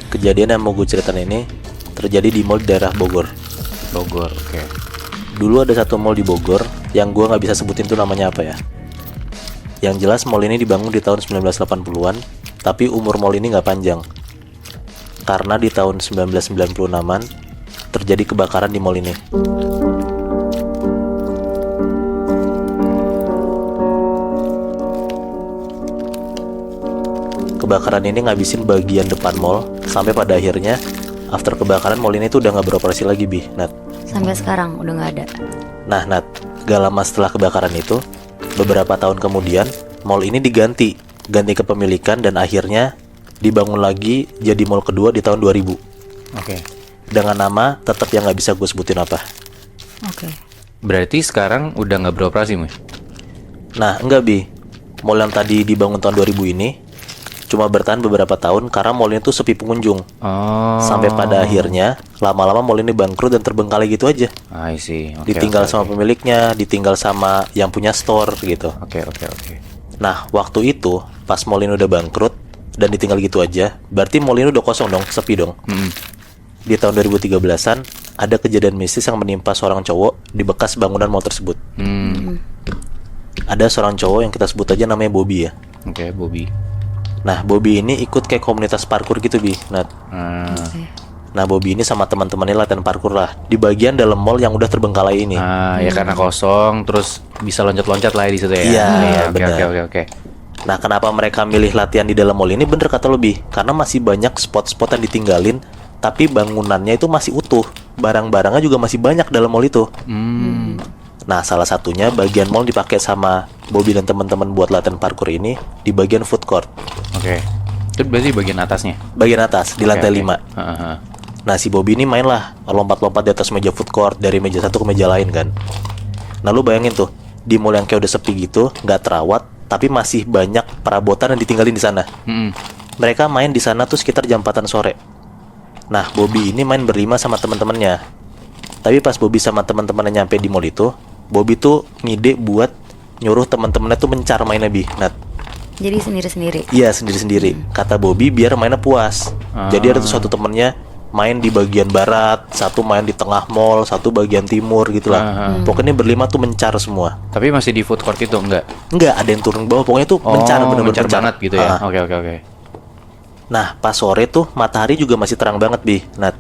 Kejadian yang mau gue ceritain ini terjadi di mall di daerah Bogor. Bogor, oke. Dulu ada satu mall di Bogor yang gue nggak bisa sebutin tuh namanya apa ya. Yang jelas mall ini dibangun di tahun 1980-an, tapi umur mall ini nggak panjang. Karena di tahun 1996-an terjadi kebakaran di mall ini. Kebakaran ini ngabisin bagian depan mall, sampai pada akhirnya after kebakaran mall ini tuh udah nggak beroperasi lagi, Nat. Sampai sekarang udah nggak ada. Nah, Nat, gak lama setelah kebakaran itu, beberapa tahun kemudian mall ini ganti kepemilikan dan akhirnya dibangun lagi jadi mall kedua di tahun 2000. Oke. Dengan nama tetap yang nggak bisa gue sebutin apa. Oke. Berarti sekarang udah nggak beroperasi, Mas? Nah, enggak, Mall yang tadi dibangun tahun 2000 ini cuma bertahan beberapa tahun karena mall ini tuh sepi pengunjung. Oh. Sampai pada akhirnya lama-lama mall ini bangkrut dan terbengkalai gitu aja. I see. Oke, Ditinggal oke, sama oke. pemiliknya, ditinggal sama yang punya store gitu. Oke. Nah, waktu itu pas mall ini udah bangkrut dan ditinggal gitu aja, berarti mall ini udah kosong dong, sepi dong. Di tahun 2013-an ada kejadian mistis yang menimpa seorang cowok di bekas bangunan mall tersebut. Ada seorang cowok yang kita sebut aja namanya Bobby ya. Oke, Bobby. Nah, Bobby ini ikut kayak komunitas parkour gitu, Nat. Oke. Nah, Bobby ini sama teman-temannya latihan parkour lah di bagian dalam mall yang udah terbengkalai ini. Ya karena kosong, terus bisa loncat-loncat lah di situ ya. Iya, Oke, benar. oke. Nah, kenapa mereka milih latihan di dalam mall ini? Bener kata lo, karena masih banyak spot-spot yang ditinggalin, tapi bangunannya itu masih utuh. Barang-barangnya juga masih banyak dalam mall itu. Nah, salah satunya bagian mall dipakai sama Bobby dan teman-teman buat latihan parkour ini di bagian food court. Oke. Itu berarti bagian atasnya. Bagian atas, di lantai 5. Heeh. Nah, si Bobby ini main lah, lompat-lompat di atas meja food court, dari meja satu ke meja lain kan. Nah, lu bayangin tuh, di mall yang kayak udah sepi gitu, nggak terawat, tapi masih banyak perabotan yang ditinggalin di sana. Mereka main di sana tuh sekitar jam 4-an sore. Nah, Bobby ini main berlima sama teman-temannya. Tapi pas Bobby sama teman-temannya nyampe di mall itu, Bobby tuh ngide buat nyuruh teman-temannya tuh mencar mainnya, Nat. Jadi sendiri-sendiri. Iya, sendiri-sendiri. Kata Bobby biar mainnya puas. Jadi ada tuh satu temennya main di bagian barat, satu main di tengah mall, satu bagian timur gitulah. Pokoknya berlima tuh mencar semua. Tapi masih di food court itu enggak? Enggak, ada yang turun ke bawah. Pokoknya tuh mencar, bener-bener mencar banget gitu ya. Oke. Nah, pas sore tuh matahari juga masih terang banget, Nat.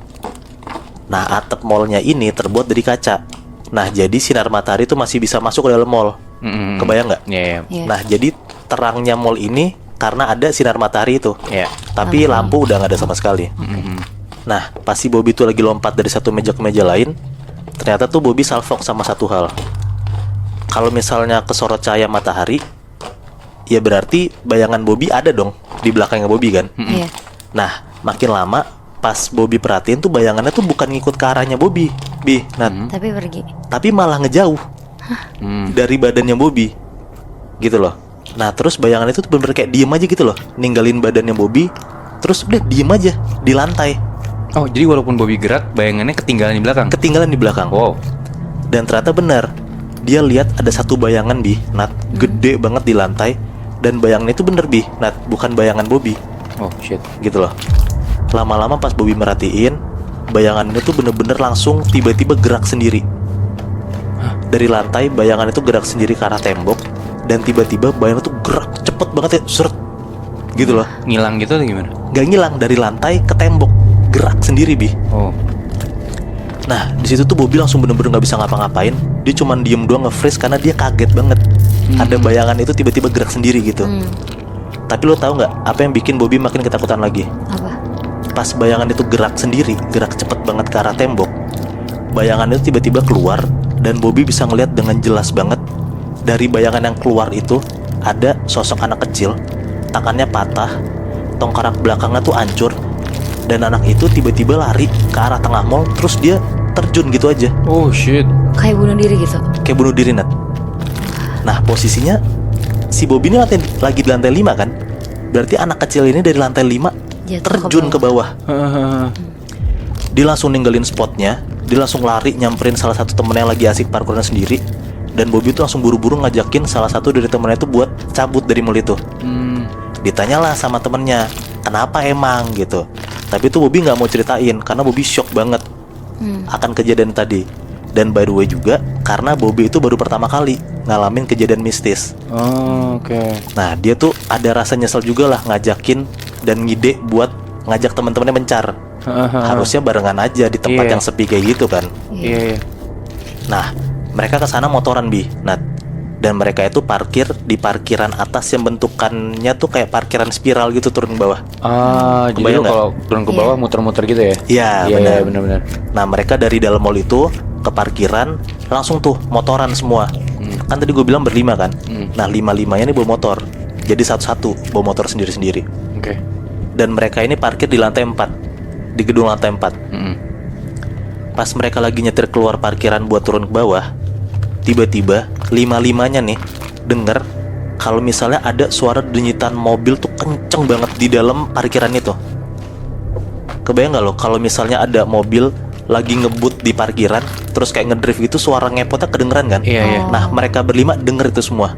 Nah, atap mallnya ini terbuat dari kaca. Nah, jadi sinar matahari tuh masih bisa masuk ke dalam mall. Kebayang nggak? Iya. Iya. Nah, jadi terangnya mall ini karena ada sinar matahari itu. Iya. Tapi lampu udah nggak ada sama sekali. Nah, pas si Bobby tuh lagi lompat dari satu meja ke meja lain, ternyata tuh Bobby salfok sama satu hal. Kalau misalnya kesorot cahaya matahari, ya berarti bayangan Bobby ada dong di belakangnya Bobby kan. Iya. Nah, makin lama pas Bobby perhatiin tuh bayangannya tuh bukan ngikut ke arahnya Bobby, Nat. Tapi pergi. Tapi malah ngejauh dari badannya Bobby, gitu loh. Nah, terus bayangannya itu tuh bener-bener kayak diem aja gitu loh, ninggalin badannya Bobby, terus udah diem aja di lantai, Oh, jadi walaupun Bobby gerak, bayangannya ketinggalan di belakang. ketinggalan di belakang. Wow. Dan ternyata benar, dia lihat ada satu bayangan, Nat, gede banget di lantai, dan bayangannya itu bener, Nat, bukan bayangan Bobby, Oh, shit. gitu loh. Lama-lama pas Bobby merhatiin, bayangan itu bener-bener langsung tiba-tiba gerak sendiri. Dari lantai bayangan itu gerak sendiri ke arah tembok, dan tiba-tiba bayangan itu gerak cepet banget ya, seret, gitu loh. Ngilang gitu atau gimana? Gak ngilang, dari lantai ke tembok, gerak sendiri, Oh. Nah, di situ tuh Bobby langsung bener-bener nggak bisa ngapa-ngapain. Dia cuman diem doang, nge-freeze karena dia kaget banget. Ada bayangan itu tiba-tiba gerak sendiri gitu. Tapi lo tahu nggak apa yang bikin Bobby makin ketakutan lagi? Apa? Pas bayangan itu gerak sendiri, gerak cepet banget ke arah tembok, bayangan itu tiba-tiba keluar, dan Bobby bisa ngeliat dengan jelas banget. Dari bayangan yang keluar itu ada sosok anak kecil, tangannya patah, tongkrak belakangnya tuh hancur, dan anak itu tiba-tiba lari ke arah tengah mall, terus dia terjun gitu aja, Oh, shit. Kayak bunuh diri gitu. kayak bunuh diri, Nat. Nah, posisinya si Bobby ini lagi di lantai 5 kan. Berarti anak kecil ini dari lantai 5 Jatuh terjun ke bawah. Hahaha. Dia langsung ninggalin spotnya, dia langsung lari nyamperin salah satu temennya yang lagi asik parkurnya sendiri. Dan Bobby tuh langsung buru-buru ngajakin salah satu dari temennya itu buat cabut dari mall itu. Ditanyalah sama temennya, kenapa emang gitu. Tapi itu Bobby nggak mau ceritain karena Bobby shock banget akan kejadian tadi. Dan by the way juga karena Bobby itu baru pertama kali ngalamin kejadian mistis. Oh, oke. Nah dia tuh ada rasa nyesel juga lah ngajakin dan ngide buat ngajak teman-temannya mencar. Harusnya barengan aja di tempat Iya. yang sepi kayak gitu kan. Iya. Nah mereka kesana motoran Bi. Nah dan mereka itu parkir di parkiran atas yang bentukannya tuh kayak parkiran spiral gitu turun ke bawah. Jadi Kebayang lu nggak? kalau turun ke bawah muter-muter gitu ya? Iya, benar. Iya, benar-benar. Nah mereka dari dalam mall itu ke parkiran langsung tuh motoran semua. Kan tadi gue bilang berlima kan. Nah 5-5-nya nih bawa motor. Jadi satu-satu bawa motor sendiri-sendiri. Oke. Dan mereka ini parkir di lantai 4, di gedung lantai 4. Pas mereka lagi nyetir keluar parkiran buat turun ke bawah, tiba-tiba 5-5-nya nih denger kalau misalnya ada suara denyitan mobil tuh kenceng banget di dalam parkiran itu. Kebayang gak lo kalau misalnya ada mobil lagi ngebut di parkiran terus kayak ngedrift gitu, suara ngepotnya kedengeran kan? Iya, iya. Nah mereka berlima denger itu semua.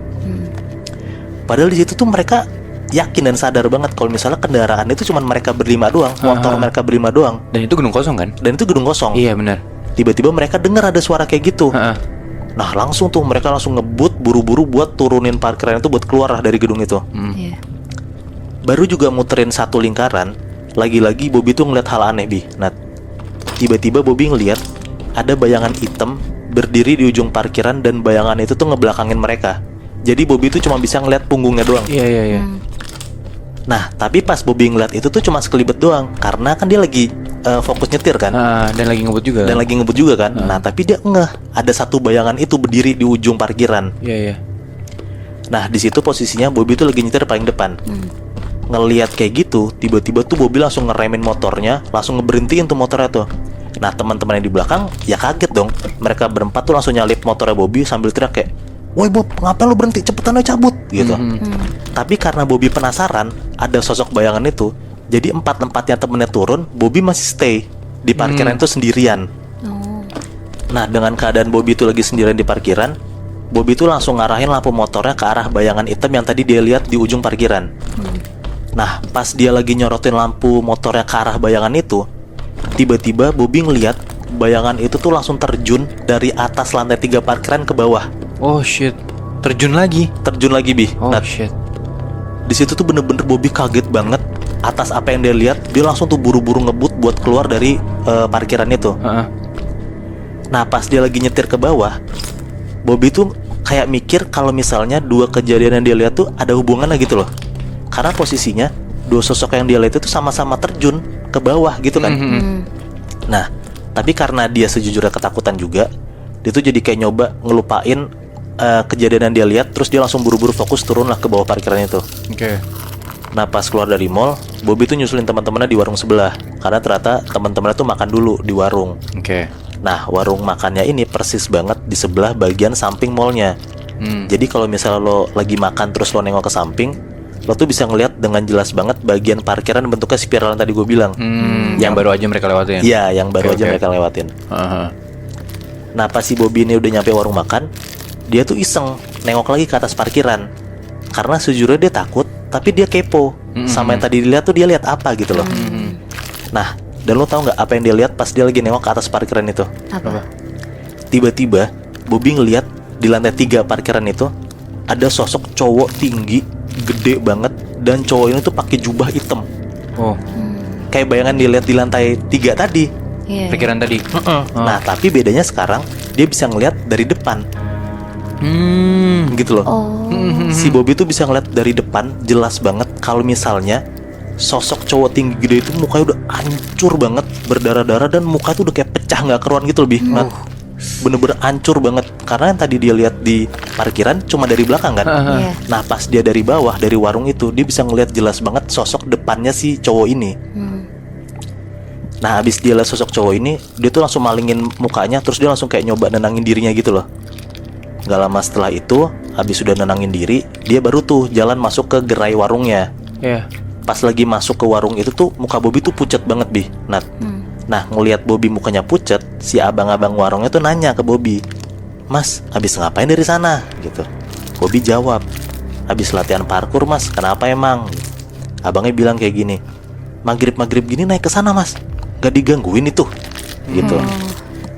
Padahal di situ tuh mereka yakin dan sadar banget kalau misalnya kendaraan itu cuma mereka berlima doang, motor mereka berlima doang, Dan itu gedung kosong kan? dan itu gedung kosong. Iya, benar. Tiba-tiba mereka dengar ada suara kayak gitu. Nah langsung tuh mereka langsung ngebut buru-buru buat turunin parkiran itu buat keluar lah dari gedung itu. Iya. Baru juga muterin satu lingkaran, lagi-lagi Bobby tuh ngeliat hal aneh Bi. Nah tiba-tiba Bobby ngeliat ada bayangan hitam berdiri di ujung parkiran dan bayangan itu tuh ngebelakangin mereka. Jadi Bobby tuh cuma bisa ngeliat punggungnya doang. Iya, iya, iya. Nah tapi pas Bobby ngeliat itu tuh cuma sekelibet doang, karena kan dia lagi fokus nyetir kan. Dan lagi ngebut juga. Dan lagi ngebut juga kan. Nah tapi dia ngeh ada satu bayangan itu berdiri di ujung parkiran. Iya, iya. Nah di situ posisinya Bobby tuh lagi nyetir paling depan. Ngeliat kayak gitu, tiba-tiba tuh Bobby langsung ngeremin motornya, langsung ngeberhentiin tuh motornya tuh. Nah teman-teman yang di belakang ya kaget dong. Mereka berempat tuh langsung nyalip motornya Bobby sambil teriak kayak, "Woi Bob, ngapain lu berhenti? Cepetan aja cabut!" gitu. Tapi karena Bobby penasaran ada sosok bayangan itu, jadi empat-empatnya temennya turun, Bobby masih stay di parkiran itu sendirian. Oh. Nah dengan keadaan Bobby itu lagi sendirian di parkiran, Bobby tuh langsung ngarahin lampu motornya ke arah bayangan hitam yang tadi dia lihat di ujung parkiran. Nah pas dia lagi nyorotin lampu motornya ke arah bayangan itu, tiba-tiba Bobby ngeliat bayangan itu tuh langsung terjun dari atas lantai 3 parkiran ke bawah. Oh shit. Terjun lagi. Terjun lagi Bi. Oh Nah shit. di situ tuh bener-bener Bobby kaget banget atas apa yang dia lihat. Dia langsung tuh buru-buru ngebut buat keluar dari parkiran itu. Nah pas dia lagi nyetir ke bawah, Bobby tuh kayak mikir kalau misalnya dua kejadian yang dia lihat tuh ada hubungannya gitu loh. Karena posisinya dua sosok yang dia lihat itu sama-sama terjun ke bawah gitu kan. Nah tapi karena dia sejujurnya ketakutan juga, dia tuh jadi kayak nyoba ngelupain kejadian yang dia lihat. Terus dia langsung buru-buru fokus turun lah ke bawah parkiran itu. Oke. Nah pas keluar dari mall, Bobby tuh nyusulin teman-temannya di warung sebelah, karena ternyata teman-temannya tuh makan dulu di warung. Oke. Nah warung makannya ini persis banget di sebelah bagian samping mallnya. Jadi kalau misalnya lo lagi makan terus lo nengok ke samping, lo tuh bisa ngeliat dengan jelas banget bagian parkiran bentuknya spiral yang tadi gue bilang. Yang baru aja mereka lewatin. Iya yang baru Oke, aja oke. mereka lewatin. Aha. Nah pas si Bobby ini udah nyampe warung makan, dia tuh iseng nengok lagi ke atas parkiran. Karena sejujurnya dia takut, tapi dia kepo sama yang tadi dilihat tuh, dia lihat apa gitu loh. Nah dan lo tau nggak apa yang dia lihat pas dia lagi nengok ke atas parkiran itu? Apa? Tiba-tiba Bobby ngeliat di lantai 3 parkiran itu ada sosok cowok tinggi, gede banget, dan cowok ini tuh pakai jubah hitam. Oh. Kayak bayangan dia lihat di lantai 3 tadi. Iya. Pikiran tadi. Nah tapi bedanya sekarang dia bisa ngeliat dari depan. Gitu loh. Oh. Si Bobby tuh bisa ngeliat dari depan jelas banget kalau misalnya sosok cowok tinggi gede itu mukanya udah hancur banget, berdarah-darah, dan muka tuh udah kayak pecah nggak keruan gitu lebih. Nah, bener-bener hancur banget. Karena yang tadi dia lihat di parkiran cuma dari belakang kan. Iya. Nah pas dia dari bawah, dari warung itu, dia bisa ngeliat jelas banget sosok depannya si cowok ini. Nah abis dia lihat sosok cowok ini, dia tuh langsung malingin mukanya. Terus dia langsung kayak nyoba nenangin dirinya gitu loh. Gak lama setelah itu, habis sudah nenangin diri, dia baru tuh jalan masuk ke gerai warungnya. Iya. Pas lagi masuk ke warung itu tuh muka Bobby tuh pucat banget Bi. Nah ngelihat Bobby mukanya pucat, si abang-abang warungnya tuh nanya ke Bobby, "Mas, habis ngapain dari sana?" gitu. Bobby jawab, "Habis latihan parkur Mas, kenapa emang?" Abangnya bilang kayak gini, maghrib gini naik ke sana mas, gak digangguin itu, gitu.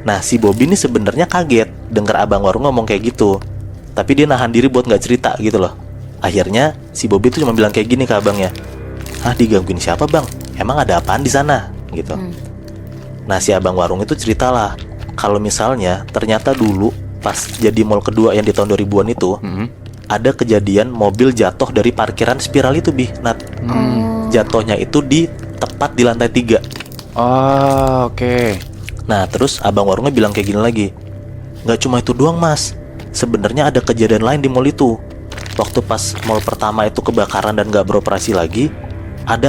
Nah si Bobby ini sebenarnya kaget dengar abang warung ngomong kayak gitu, tapi dia nahan diri buat nggak cerita gitu loh. Akhirnya si Bobby tuh cuma bilang kayak gini ke abangnya, ah digangguin siapa bang? Emang ada apaan di sana? Gitu. Nah si abang warung itu ceritalah kalau misalnya ternyata dulu pas jadi mall kedua yang di tahun 2000-an itu ada kejadian mobil jatuh dari parkiran spiral itu Nat. Jatuhnya itu di tepat di lantai 3. Oh, oke. Nah terus abang warungnya bilang kayak gini lagi, nggak cuma itu doang mas, sebenarnya ada kejadian lain di mall itu. Waktu pas mall pertama itu kebakaran dan nggak beroperasi lagi, ada